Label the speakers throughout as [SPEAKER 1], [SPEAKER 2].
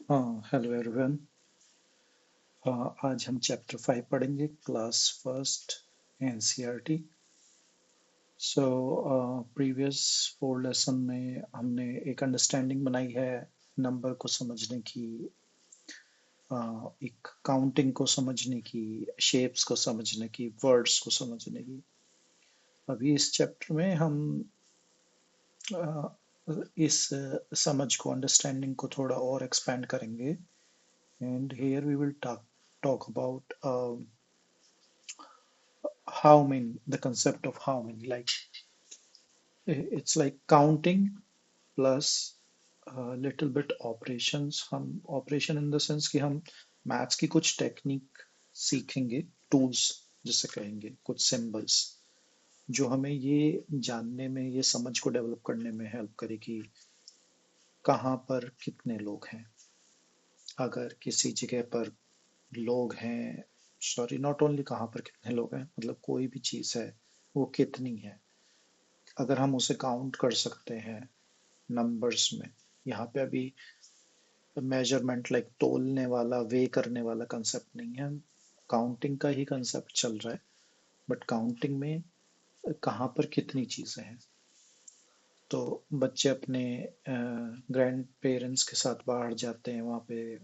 [SPEAKER 1] हाँ, hello everyone. आज हम चैप्टर 5 पढ़ेंगे, class first NCERT. So previous 4 lesson में हमने एक अंडरस्टैंडिंग बनाई है नंबर को समझने की, एक काउंटिंग को समझने की, शेप्स को समझने की, वर्ड्स को समझने की। अभी इस चैप्टर में हम अ, इस समझ को, अंडरस्टैंडिंग को थोड़ा और एक्सपेंड करेंगे। And here we will talk about how many, the concept of how many, like it's like counting plus little bit operations. हम ऑपरेशन इन द सेंस कि हम मैथ्स की कुछ टेक्निक सीखेंगे, टूल्स जिसे कहेंगे, कुछ सिंबल्स जो हमें ये जानने में, ये समझ को डेवलप करने में हेल्प करेगी कहाँ पर कितने लोग हैं। अगर किसी जगह पर लोग हैं, सॉरी, नॉट ओनली कहाँ पर कितने लोग हैं, मतलब कोई भी चीज़ है वो कितनी है, अगर हम उसे काउंट कर सकते हैं नंबर्स में। यहाँ पे अभी मेजरमेंट लाइक तोलने वाला, वे करने वाला कंसेप्ट नहीं है, काउंटिंग का ही कंसेप्ट चल रहा है। बट काउंटिंग में कहाँ पर कितनी चीज़ें हैं। तो बच्चे अपने ग्रैंड पेरेंट्स के साथ बाहर जाते हैं, वहाँ पे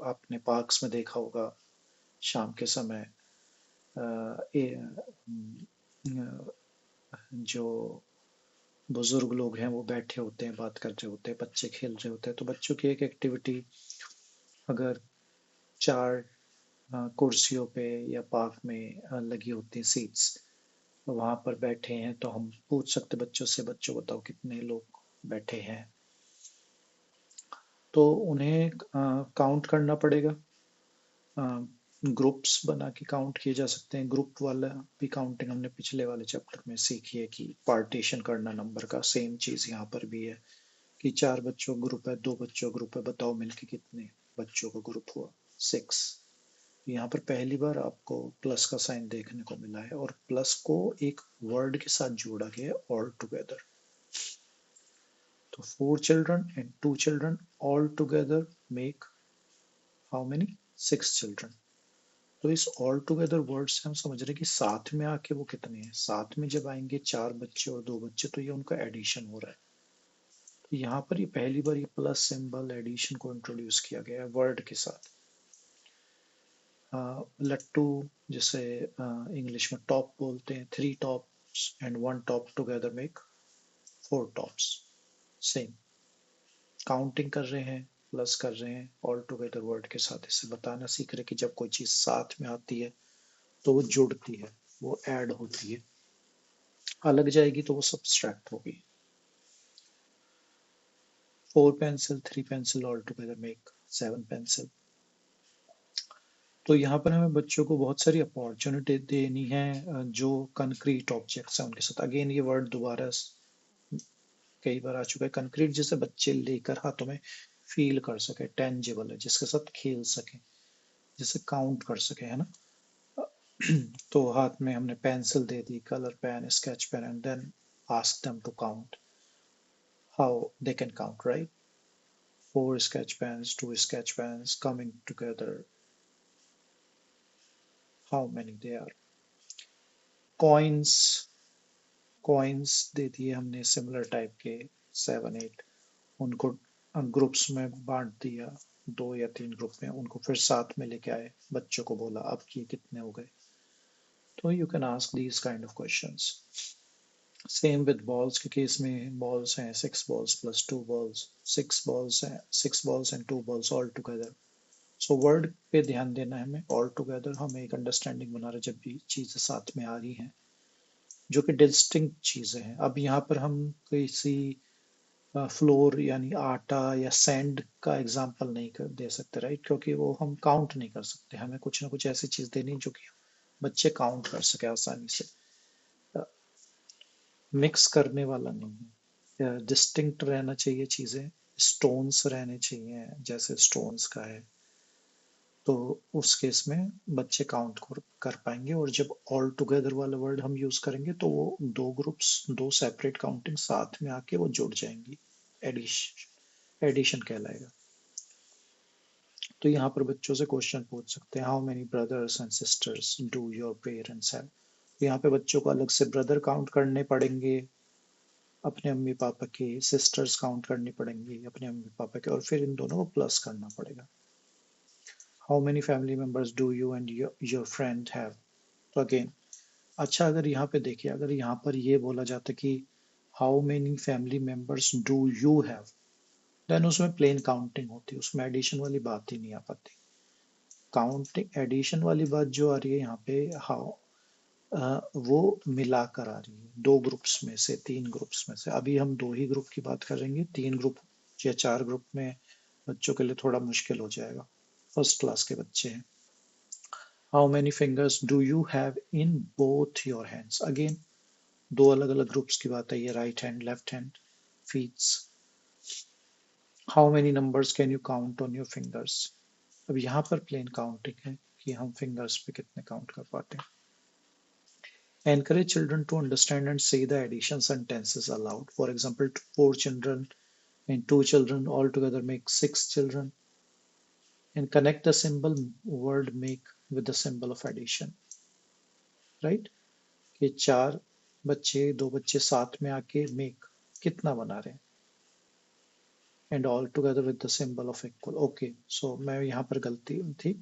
[SPEAKER 1] आपने पार्क्स में देखा होगा शाम के समय जो बुजुर्ग लोग हैं वो बैठे होते हैं, बात कर रहे होते हैं, बच्चे खेल रहे होते हैं। तो बच्चों की एक एक्टिविटी, अगर 4 कुर्सियों पे या पार्क में लगी होती हैं सीट्स, वहां पर बैठे हैं, तो हम पूछ सकते बच्चों से, बच्चों बताओ कितने लोग बैठे हैं। तो उन्हें काउंट करना पड़ेगा। ग्रुप्स बना के काउंट किए जा सकते हैं। ग्रुप वाला भी काउंटिंग हमने पिछले वाले चैप्टर में सीखी है कि पार्टीशन करना नंबर का। सेम चीज यहाँ पर भी है कि 4 बच्चों का ग्रुप है, 2 बच्चों का ग्रुप है, बताओ मिलके कितने बच्चों का ग्रुप हुआ। 6। यहाँ पर पहली बार आपको प्लस का साइन देखने को मिला है, और प्लस को एक वर्ड के साथ जोड़ा गया है, ऑल टुगेदर। तो 4 children and 2 children all together make how many? 6 children. तो इस ऑल टुगेदर वर्ड से हम समझ रहे हैं कि साथ में आके वो कितने हैं। साथ में जब आएंगे 4 बच्चे और 2 बच्चे, तो ये उनका एडिशन हो रहा है। तो यहाँ पर ये पहली बार ये प्लस सिंबल एडिशन को इंट्रोड्यूस किया गया है वर्ड के साथ। लट्टू, जिसे इंग्लिश में टॉप बोलते हैं, 3 tops and 1 top together make 4 tops. Same counting कर रहे हैं, प्लस कर रहे हैं, ऑल टुगेदर वर्ड के साथ इसे बताना सीख रहे हैं कि जब कोई चीज साथ में आती है तो वो जुड़ती है, वो ऐड होती है। अलग जाएगी तो वो सब्सट्रैक्ट होगी। 4 pencil, 3 pencil all together make 7 pencil. तो यहाँ पर हमें बच्चों को बहुत सारी अपॉर्चुनिटी देनी है, जो कंक्रीट ऑब्जेक्ट्स हैं उनके साथ। अगेन ये वर्ड दोबारा कई बार आ चुका है, कंक्रीट, जिसे बच्चे लेकर हाथों में फील कर सके, टेंजिबल है, जिसके साथ खेल सके, जिसे काउंट कर सके, है ना। तो हाथ में हमने पेंसिल दे दी, colour pen, sketch pen, and then ask them to count how they can count, right? 4 sketch pens, 2 sketch pens coming together, how many they are? Coins, coins दे दिए हमने सिमिलर टाइप के 7 8, उनको ग्रुप्स में बांट दिया, 2 या 3 ग्रुप में, उनको फिर साथ में लेके आए, बच्चों को बोला अब ये कितने हो गए। तो you can ask these kind of questions. Same with balls के केस में, बॉल्स हैं 6 balls plus 2 balls, 6 balls हैं, 6 balls and 2 balls all together। So word पे ध्यान देना है हमें। ऑल टुगेदर हमें एक अंडरस्टैंडिंग बना रहे जब भी चीजें साथ में आ रही हैं, जो कि डिस्टिंक्ट चीजें हैं। अब यहाँ पर हम किसी फ्लोर यानी आटा या सैंड का एग्जाम्पल नहीं दे सकते, राइट? क्योंकि वो हम काउंट नहीं कर सकते। हमें कुछ ना कुछ ऐसी चीज देनी जो कि बच्चे काउंट कर सके आसानी से। मिक्स करने वाला नहीं है, डिस्टिंक्ट रहना चाहिए चीजें। स्टोन्स रहने चाहिए, जैसे स्टोन्स का है, तो उस केस में बच्चे काउंट कर पाएंगे। और जब ऑल टुगेदर वाला वर्ड हम यूज करेंगे तो वो 2 ग्रुप्स, 2 सेपरेट काउंटिंग साथ में आके वो जुड़ जाएंगी। एडिशन, एडिशन कहलाएगा। तो यहाँ पर बच्चों से क्वेश्चन पूछ सकते हैं, how many brothers and sisters do your parents have. तो यहाँ पे बच्चों को अलग से ब्रदर काउंट करने पड़ेंगे अपने मम्मी पापा के, सिस्टर्स काउंट करनी पड़ेंगी अपने मम्मी पापा के, और फिर इन दोनों को प्लस करना पड़ेगा। How many family members do you and your friend have. तो अगेन, अच्छा अगर यहाँ पे देखिए, अगर यहाँ पर ये बोला जाता कि how many family members do you have, देन उसमें प्लेन काउंटिंग होती, उसमें एडिशन वाली बात ही नहीं आ पाती। काउंटिंग एडिशन वाली बात जो आ रही है यहाँ पे, हाउ, वो मिलाकर आ रही है दो ग्रुप्स में से, तीन ग्रुप्स में से। अभी हम दो ही ग्रुप की बात करेंगे, तीन ग्रुप या चार ग्रुप में बच्चों के लिए थोड़ा मुश्किल हो जाएगा, फर्स्ट क्लास के बच्चे हैं। How many fingers do you have in both your hands. Again दो अलग अलग ग्रुप्स की बात है ये, right hand left hand feets. How many numbers can you count on your fingers. अब यहाँ पर प्लेन काउंटिंग है कि हम फिंगर्स पे कितने काउंट कर पाते हैं। Encourage children to understand and say the addition sentences aloud. For example, four children and two children altogether make six children. And connect the symbol word make with the symbol of addition. Right? कि चार बच्चे दो बच्चे साथ में आके make कितना बना रहे हैं, and all together with the symbol of equal. Okay, so मैं यहाँ पर गलती थी,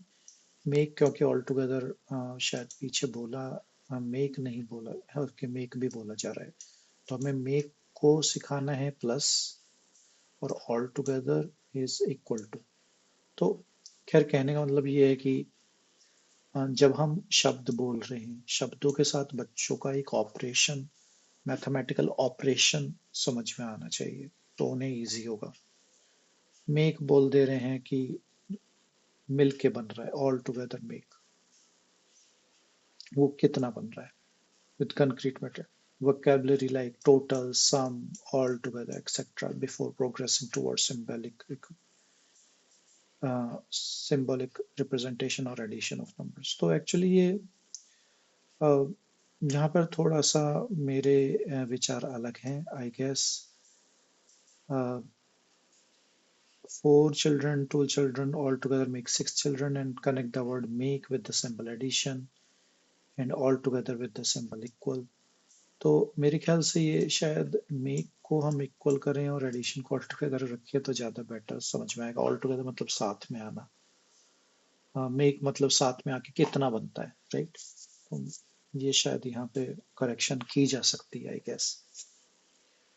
[SPEAKER 1] make क्योंकि all together शायद पीछे बोला, make नहीं बोला, ओके make भी बोला जा रहा है, तो हमें make को सिखाना है प्लस, और all together is equal to. तो खैर कहने का मतलब ये है कि जब हम शब्द बोल रहे हैं, शब्दों के साथ बच्चों का एक ऑपरेशन, मैथमेटिकल ऑपरेशन समझ में आना चाहिए, तो उन्हें इजी होगा। मेक बोल दे रहे हैं कि मिल के बन रहा है, ऑल टुगेदर मेक, वो कितना बन रहा है with concrete matter. vocabulary like total, sum, all together, etc. before progressing towards symbolic representation or addition of numbers. तो एक्चुअली ये यहाँ पर थोड़ा सा मेरे विचार अलग हैं, I guess. Four children, two children all together make six children, and connect the word make with the symbol addition and all together with the symbol equal. तो मेरे ख्याल से ये शायद मेक को हम इक्वल करें और एडिशन को ऑल टुगेदर रखें तो ज़्यादा बेटर समझ में आएगा। ऑल टुगेदर मतलब साथ में आना, मेक मतलब साथ में आके कितना बनता है, राइट। तो ये शायद यहाँ पे करेक्शन की जा सकती है, आई गेस।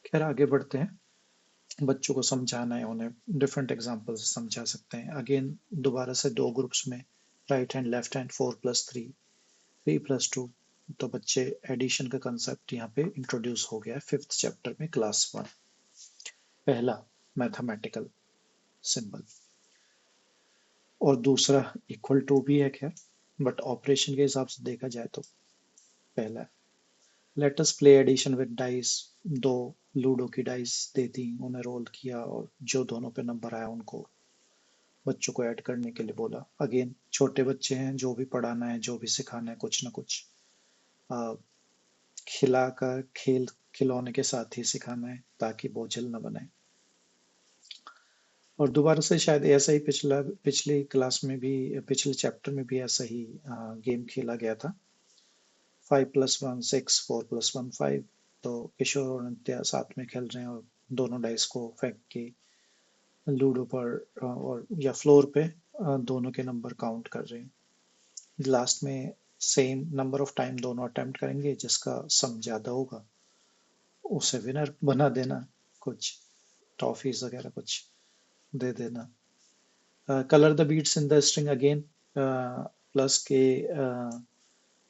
[SPEAKER 1] खैर आगे बढ़ते हैं, बच्चों को समझाना है, उन्हें डिफरेंट एग्जांपल से समझा सकते हैं। अगेन दोबारा से दो ग्रुप्स में, राइट हैंड लेफ्ट हैंड, 4+3, 3+2। तो बच्चे एडिशन का कंसेप्ट यहाँ पे इंट्रोड्यूस हो गया है फिफ्थ चैप्टर में, क्लास 1, पहला मैथमेटिकल सिंबल। और दूसरा इक्वल टू भी है खैर, बट ऑपरेशन के हिसाब से देखा जाए तो पहला है। Let us play addition with dice. दो लूडो की डाइस दे दी, उन्हें रोल किया, और जो दोनों पे नंबर आया उनको बच्चों को ऐड करने के लिए बोला। अगेन छोटे बच्चे हैं, जो भी पढ़ाना है, जो भी सिखाना है, कुछ ना कुछ खिलाकर, खेल खिलौने के साथ ही सिखाना है ताकि बोझिल न बनाए। और दोबारा से शायद ऐसा ही पिछली क्लास में भी, पिछले चैप्टर में भी ऐसा ही गेम खेला गया था। 5+1 6, 4+1 5। तो किशोर और नित्या साथ में खेल रहे हैं और दोनों डाइस को फेंक के लूडो पर और या फ्लोर पे दोनों के नंबर काउंट कर रहे हैं। लास्ट में सेम नंबर ऑफ टाइम दोनों अटेम्प्ट करेंगे, जिसका सम ज्यादा होगा उसे विनर बना देना, कुछ टॉफीज वगैरह कुछ दे देना। Colour the beads in the string. Again plus के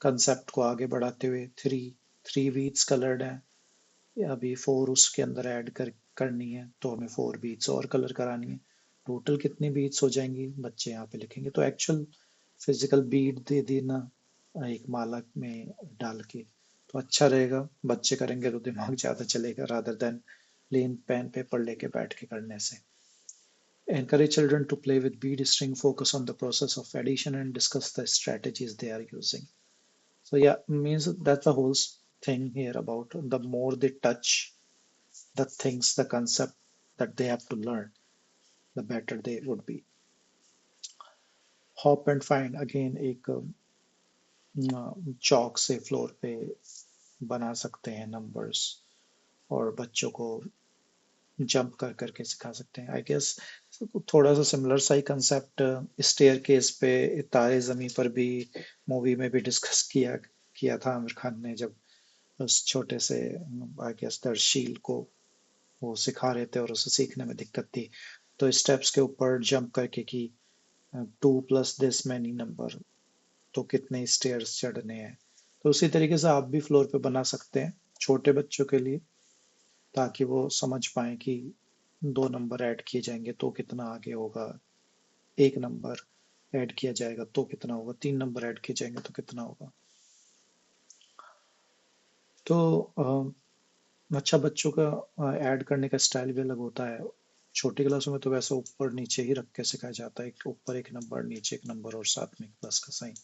[SPEAKER 1] कंसेप्ट को आगे बढ़ाते हुए, थ्री बीट्स कलर्ड है, अभी 4 उसके अंदर ऐड करनी है, तो हमें 4 बीट्स और कलर करानी है। टोटल कितनी बीट्स हो जाएंगी बच्चे यहाँ पे लिखेंगे। तो एक्चुअल फिजिकल बीट दे देना एक माला में डाल के, तो अच्छा रहेगा। बच्चे करेंगे तो दिमाग ज्यादा चलेगा, rather than plain pen paper लेके बैठ के करने से। Encourage children to play with bead string, focus on the process of addition, and discuss the strategies they are using. So yeah, means that's the whole thing here about the more they touch the things, the concept that they have to learn, the better they would be. Hop and find again एक चौक से floor पे बना सकते हैं numbers, और बच्चों को jump कर करके सिखा सकते हैं। आई गेस थोड़ा सा सिमिलर सा ही कंसेप्ट स्टेयर केस पे तारे जमी पर भी मूवी में भी डिस्कस किया किया था आमिर खान ने, जब उस छोटे से आई गेस दर्शील को वो सिखा रहे थे और उसे सीखने में दिक्कत थी, तो स्टेप्स के ऊपर जंप करके कि 2 प्लस दिस मैनी नंबर, तो कितने स्टेयर्स चढ़ने हैं। तो उसी तरीके से आप भी फ्लोर पे बना सकते हैं छोटे बच्चों के लिए, ताकि वो समझ पाए कि 2 नंबर ऐड किए जाएंगे तो कितना आगे होगा, 1 नंबर ऐड किया जाएगा तो कितना होगा, 3 नंबर ऐड किए जाएंगे तो कितना होगा। तो अच्छा, बच्चों का ऐड करने का स्टाइल भी अलग होता है। छोटी क्लासों में तो वैसे ऊपर नीचे ही रख के सिखाया जाता है, ऊपर 1 नंबर, नीचे 1 नंबर और साथ में एक प्लस का साइन।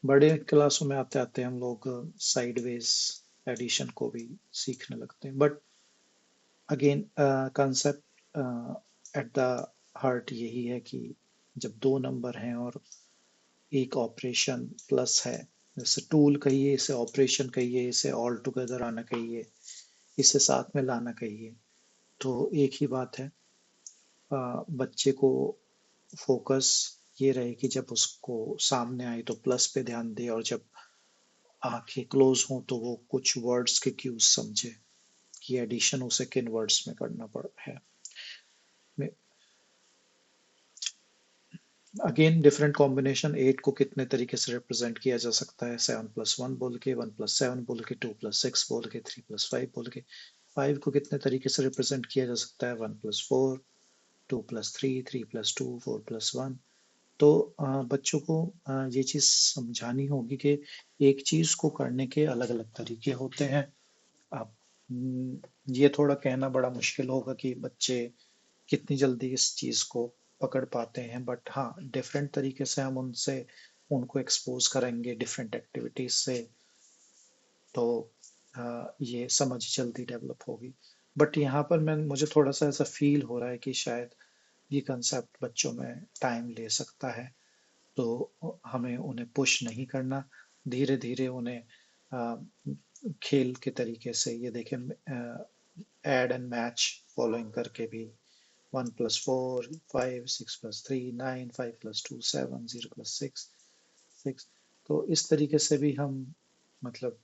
[SPEAKER 1] बड़े क्लासों में आते आते हम लोग साइडवेज एडिशन को भी सीखने लगते हैं, but again concept at the heart यही है कि जब 2 नंबर हैं और एक ऑपरेशन प्लस है, जैसे टूल कहिए, इसे ऑपरेशन कहिए, इसे ऑल टुगेदर आना कहिए, इसे साथ में लाना कहिए, तो एक ही बात है। बच्चे को फोकस ये रहे कि जब उसको सामने आए तो प्लस पे ध्यान दे, और जब आंखें क्लोज हों तो वो कुछ वर्ड्स के क्यूज समझे कि एडिशन उसे किन वर्ड्स में करना पड़ है। अगेन डिफरेंट कॉम्बिनेशन 8 को कितने तरीके से रिप्रेजेंट किया जा सकता है, 7+1 बोल के, 1+7 बोल के, 2+6 बोल के, 3+5 बोल के। 5 को कितने तरीके से रिप्रेजेंट किया जा सकता है, 1+4, 2+3, 3+2, 4+1। तो बच्चों को ये चीज़ समझानी होगी कि एक चीज़ को करने के अलग अलग तरीके होते हैं। अब ये थोड़ा कहना बड़ा मुश्किल होगा कि बच्चे कितनी जल्दी इस चीज़ को पकड़ पाते हैं, बट हाँ, डिफरेंट तरीके से हम उनसे उनको एक्सपोज करेंगे डिफरेंट एक्टिविटीज से, तो ये समझ जल्दी डेवलप होगी। बट यहाँ पर मुझे थोड़ा सा ऐसा फील हो रहा है कि शायद ये कंसेप्ट बच्चों में टाइम ले सकता है, तो हमें उन्हें पुश नहीं करना, धीरे धीरे उन्हें अ, खेल के तरीके से ये देखें, ऐड एंड मैच फॉलोइंग करके भी, 1+4, 5, 6+3, 9, 5+2, 7, 0+6, 6, तो इस तरीके से भी हम मतलब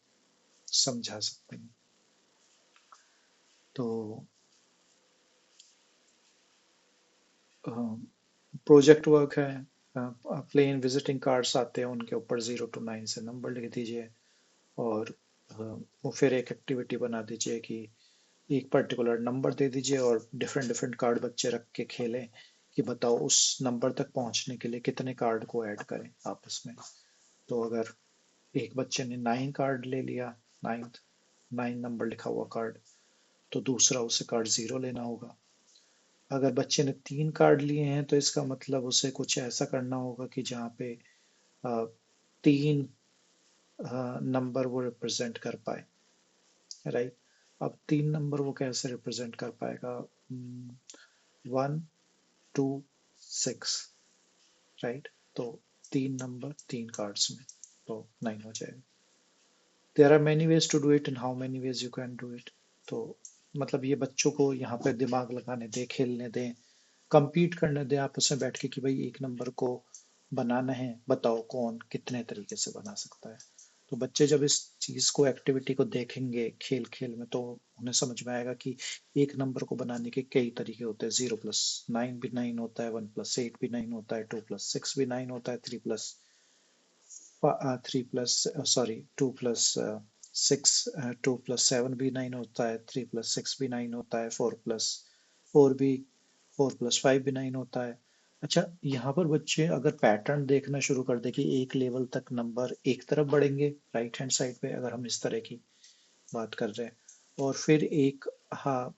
[SPEAKER 1] समझा सकते हैं। तो प्रोजेक्ट वर्क है, प्लेन विजिटिंग कार्ड्स आते हैं, उनके ऊपर 0 to 9 से नंबर लिख दीजिए, और वो फिर एक एक्टिविटी बना दीजिए कि एक पर्टिकुलर नंबर दे दीजिए और डिफरेंट डिफरेंट कार्ड बच्चे रख के खेलें कि बताओ उस नंबर तक पहुंचने के लिए कितने कार्ड को ऐड करें आपस में। तो अगर एक बच्चे ने 9 कार्ड ले लिया, 9 नंबर लिखा हुआ कार्ड, तो दूसरा उसे कार्ड 0 लेना होगा। अगर बच्चे ने 3 कार्ड लिए हैं तो इसका मतलब उसे कुछ ऐसा करना होगा कि जहाँ पे 3 नंबर वो रिप्रेजेंट कर पाए, राइट। अब 3 नंबर वो कैसे रिप्रेजेंट कर पाएगा, 1, 2, 6, राइट। तो 3 नंबर 3 कार्ड्स में, तो 9 हो जाएगा। There are many ways to do it and how many ways you can do it. तो मतलब ये बच्चों को यहाँ पे दिमाग लगाने दें, खेलने दें, compete करने दें आपस में बैठ के कि भाई 1 नंबर को बनाना है, बताओ कौन कितने तरीके से बना सकता है। तो बच्चे जब इस चीज को, एक्टिविटी को देखेंगे खेल खेल में, तो उन्हें समझ में आएगा कि 1 नंबर को बनाने के कई तरीके होते हैं, 0+9 भी 9 होता है, 1+8 भी 9 होता है, 2+6 भी 9 होता है, 2+6, 2+7 भी 9 होता है, 3+6 भी 9 होता है, 4+5 भी 9 होता है। अच्छा, यहाँ पर बच्चे अगर पैटर्न देखना शुरू कर दे कि एक लेवल तक नंबर एक तरफ बढ़ेंगे, राइट हैंड साइड पे अगर हम इस तरह की बात कर रहे हैं, और फिर एक, हाँ,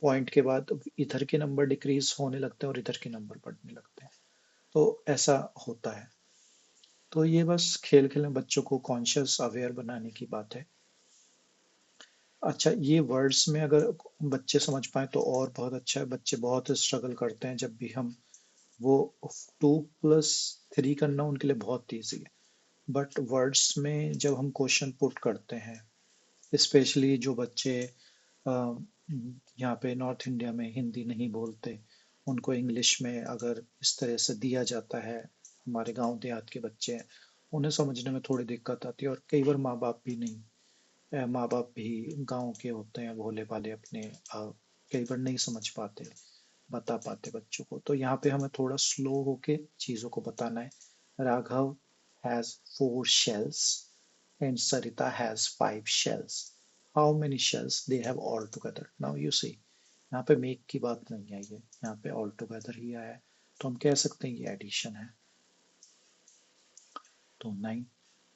[SPEAKER 1] पॉइंट के बाद इधर के नंबर डिक्रीज होने लगते हैं और इधर के नंबर बढ़ने लगते हैं, तो ऐसा होता है। तो ये बस खेल खेल में बच्चों को कॉन्शियस अवेयर बनाने की बात है। अच्छा, ये वर्ड्स में अगर बच्चे समझ पाए तो और बहुत अच्छा है। बच्चे बहुत स्ट्रगल करते हैं जब भी हम वो 2+3 करना उनके लिए बहुत ईजी है। बट वर्ड्स में जब हम क्वेश्चन पुट करते हैं, स्पेशली जो बच्चे यहाँ पे नॉर्थ इंडिया में हिंदी नहीं बोलते, उनको इंग्लिश में अगर इस तरह से दिया जाता है, हमारे गांव देहात के बच्चे हैं, उन्हें समझने में थोड़ी दिक्कत आती है। और कई बार माँ बाप भी नहीं, माँ बाप भी गांव के होते हैं, भोले भाले अपने, कई बार नहीं समझ पाते, बता पाते बच्चों को। तो यहाँ पे हमें थोड़ा स्लो होके चीज़ों को बताना है। Raghav has 4 shells and Sarita has 5 shells. How many shells they have all together? Now you see, यहाँ पे मेक की बात नहीं आई है, यहाँ पे ऑल टुगेदर ही आया है, तो हम कह सकते हैं ये एडिशन है। तो 9।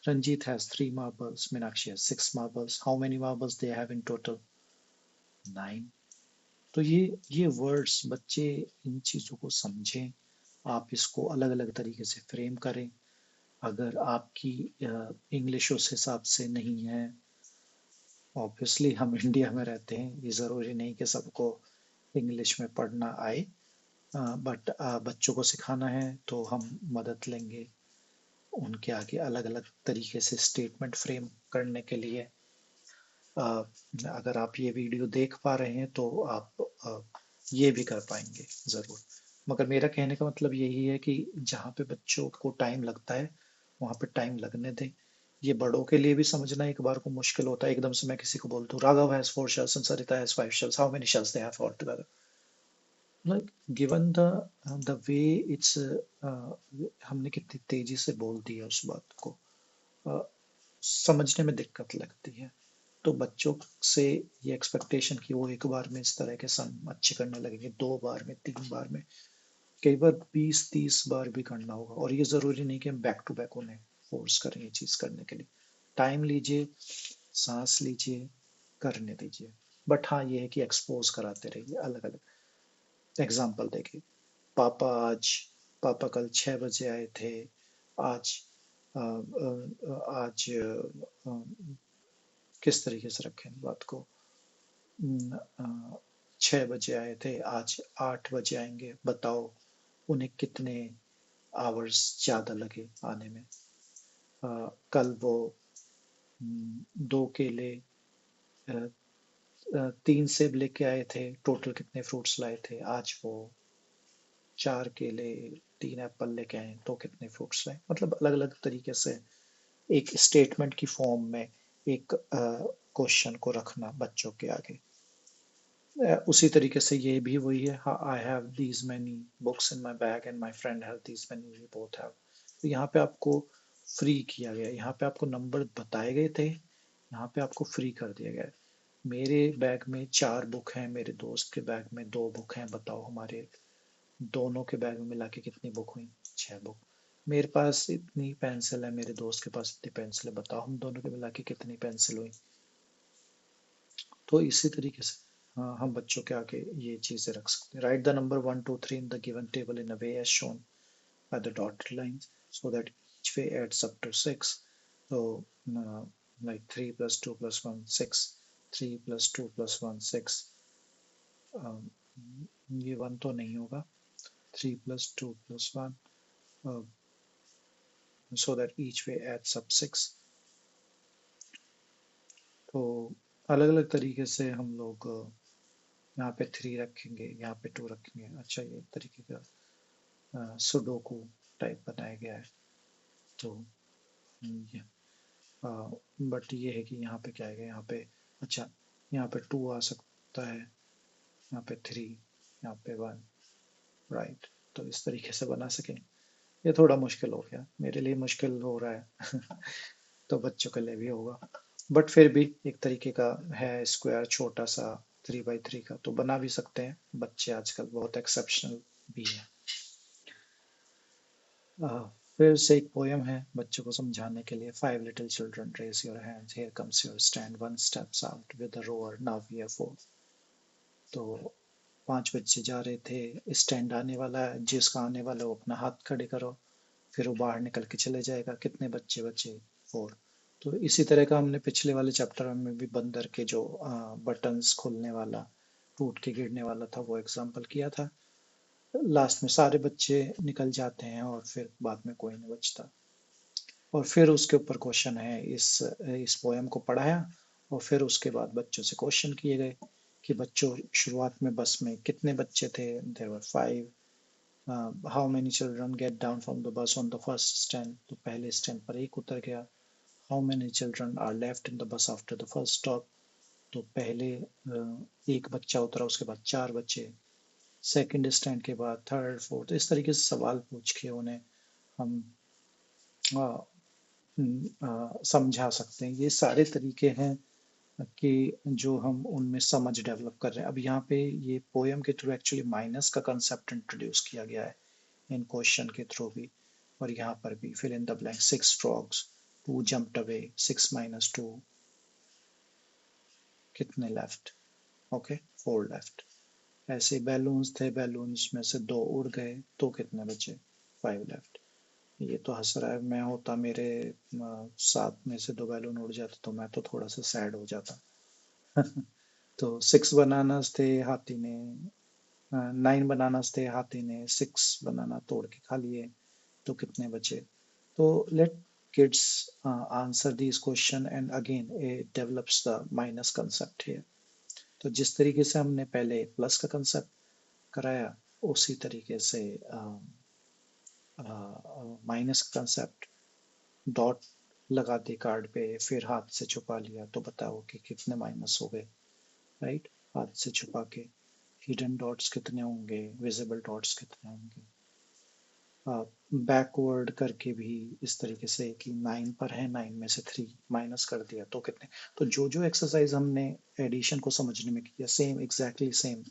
[SPEAKER 1] Ranjit has 3 marbles, Meenakshi has 6 marbles. How many marbles they have in total? 9। तो ये वर्ड्स बच्चे इन चीज़ों को समझें, आप इसको अलग अलग तरीके से फ्रेम करें। अगर आपकी इंग्लिश उस हिसाब से नहीं है, ऑब्वियसली हम इंडिया में रहते हैं, ये ज़रूरी नहीं कि सबको इंग्लिश में पढ़ना आए, बट बच्चों को सिखाना है तो हम मदद लेंगे उनके आगे अलग अलग तरीके से स्टेटमेंट फ्रेम करने के लिए। अगर आप ये वीडियो देख पा रहे हैं तो आप ये भी कर पाएंगे ज़रूर। मगर मेरा कहने का मतलब यही है कि जहाँ पे बच्चों को टाइम लगता है वहाँ पे टाइम लगने दें। ये बड़ों के लिए भी समझना एक बार को मुश्किल होता है। एकदम से मैं किसी को बोलता हूँ Raghav has 4 shells and Sarita has 5 shells, how many shells they have all together? Like given the way it's uh, हमने कितनी तेजी से बोल दिया उस बात को, uh, समझने में दिक्कत लगती है। तो बच्चों से ये एक्सपेक्टेशन कि वो एक बार में इस तरह के सम अच्छे करने लगेंगे, 2 बार में, 3 बार में, कई बार 20-30 बार भी करना होगा। और ये जरूरी नहीं कि हम बैक टू बैक उन्हें फोर्स करें ये चीज करने के लिए। टाइम लीजिए, सांस लीजिए, करने दीजिए। बट हाँ ये है कि एक्सपोज कराते रहिए अलग अलग। एग्जाम्पल देखिए, पापा पापा कल 6 बजे आए थे, आज आज किस तरीके से रखें बात को, 6 बजे आए थे, आज 8 बजे आएंगे, बताओ उन्हें कितने आवर्स ज्यादा लगे आने में। कल वो 2 केले, 3 सेब लेके आए थे, टोटल कितने फ्रूट्स लाए थे, आज वो 4 केले, 3 एप्पल लेके आए, तो कितने फ्रूट्स लाए। मतलब अलग अलग तरीके से एक स्टेटमेंट की फॉर्म में एक क्वेश्चन को रखना बच्चों के आगे। उसी तरीके से ये भी वही है, I have these many books in my bag and my friend have these many, we both have. तो यहाँ पे आपको फ्री किया गया, यहाँ पे आपको नंबर बताए गए थे, यहाँ पे आपको फ्री कर दिया गया है। मेरे बैग में 4 बुक हैं, मेरे दोस्त के बैग में 2 बुक हैं, बताओ हमारे दोनों के बैग में मिला के कितनी बुक हुई? 6 बुक। मेरे पास इतनी पेंसिल है, मेरे दोस्त के पास इतनी पेंसिल है, बताओ हम दोनों के मिला के कितनी पेंसिल हुई? तो इसी तरीके से हाँ, हम बच्चों के आगे ये चीजें रख सकते हैं। Write the number 1 2 3 in the given table in a way as shown by the dotted lines so that each way adds up to 6. So like 3 plus 2 plus 1 6, 3 plus 2 plus 1 6, um, ये 1 तो नहीं होगा, 3 plus 2 plus 1, uh, so that each way adds up 6। तो अलग अलग तरीके से हम लोग यहाँ पे 3 रखेंगे, यहाँ पे 2 रखेंगे। अच्छा ये तरीके का सुडोकू टाइप बनाया गया है। तो ये बट ये है कि यहाँ पे क्या है, यहाँ पे अच्छा यहाँ पे 2 आ सकता है, यहाँ पे 3, यहाँ पे 1, राइट। तो इस तरीके से बना सकें। ये थोड़ा मुश्किल हो गया, मेरे लिए मुश्किल हो रहा है तो बच्चों के लिए भी होगा, बट फिर भी एक तरीके का है स्क्वायर छोटा सा 3x3 का, तो बना भी सकते हैं बच्चे, आजकल बहुत एक्सेप्शनल भी है। फिर से एक पोयम है बच्चों को समझाने के लिए। 5 little children raise your hands, here comes your stand, one steps out with a roar, now we are 4। तो 5 बच्चे जा रहे थे, स्टैंड आने वाला है, जिसका आने वाला है वो अपना हाथ खड़े करो, फिर वो बाहर निकल के चले जाएगा। कितने बच्चे बचे? 4। तो इसी तरह का हमने पिछले वाले चैप्टर में भी बंदर के जो बटन्स खुलने वाला, टूट के गिरने वाला था, वो एग्जाम्पल किया था। लास्ट में सारे बच्चे निकल जाते हैं और फिर बाद में कोई नहीं बचता। और फिर उसके ऊपर क्वेश्चन है, इस पोयम को पढ़ाया और फिर उसके बाद बच्चों से क्वेश्चन किए गए कि बच्चों शुरुआत में बस में कितने बच्चे थे, there were 5। How many children get down from the bus on the first stand, तो पहले स्टैंड पर एक उतर गया। How many children are left in the bus after the first stop, तो पहले एक बच्चा उतरा, उसके बाद चार बच्चे, सेकंड स्टैंड के बाद थर्ड फोर्थ, इस तरीके से सवाल पूछ के उन्हें हम समझा सकते हैं। ये सारे तरीके हैं कि जो हम उनमें समझ डेवलप कर रहे हैं। अब यहाँ पे ये पोयम के थ्रू एक्चुअली माइनस का कंसेप्ट इंट्रोड्यूस किया गया है इन क्वेश्चन के थ्रू भी, और यहाँ पर भी fill in the blank, 6 frogs, 2 jumped away, 6 minus 2 कितने लेफ्ट, ओके 4 लेफ्ट। ऐसे बैलून्स थे, बैलून्स में से दो उड़ गए तो कितने बचे, 5 लेफ्ट। ये तो हंस रहा है, मैं होता मेरे 7 में से 2 बैलून उड़ जाते तो मैं तो थोड़ा सा सैड हो जाता। तो 6 बनानास थे, हाथी ने 9 बनानास थे, हाथी ने 6 बनाना तोड़ के खा लिए, तो कितने बचे। तो let kids answer these question, and again it develops the minus concept here। तो जिस तरीके से हमने पहले प्लस का कंसेप्ट कराया, उसी तरीके से माइनस कंसेप्ट, डॉट लगा दी कार्ड पे, फिर हाथ से छुपा लिया तो बताओ कि कितने माइनस हो गए, राइट। हाथ से छुपा के हिडन डॉट्स कितने होंगे, विजिबल डॉट्स कितने होंगे। बैकवर्ड करके भी इस तरीके से कि 9 पर है, 9 में से 3 माइनस कर दिया तो कितने। तो जो जो एक्सरसाइज हमने एडिशन को समझने में किया, सेम एग्जैक्टली सेम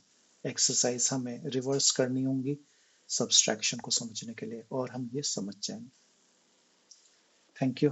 [SPEAKER 1] एक्सरसाइज हमें रिवर्स करनी होंगी सब्सट्रैक्शन को समझने के लिए, और हम ये समझ जाएंगे। Thank you.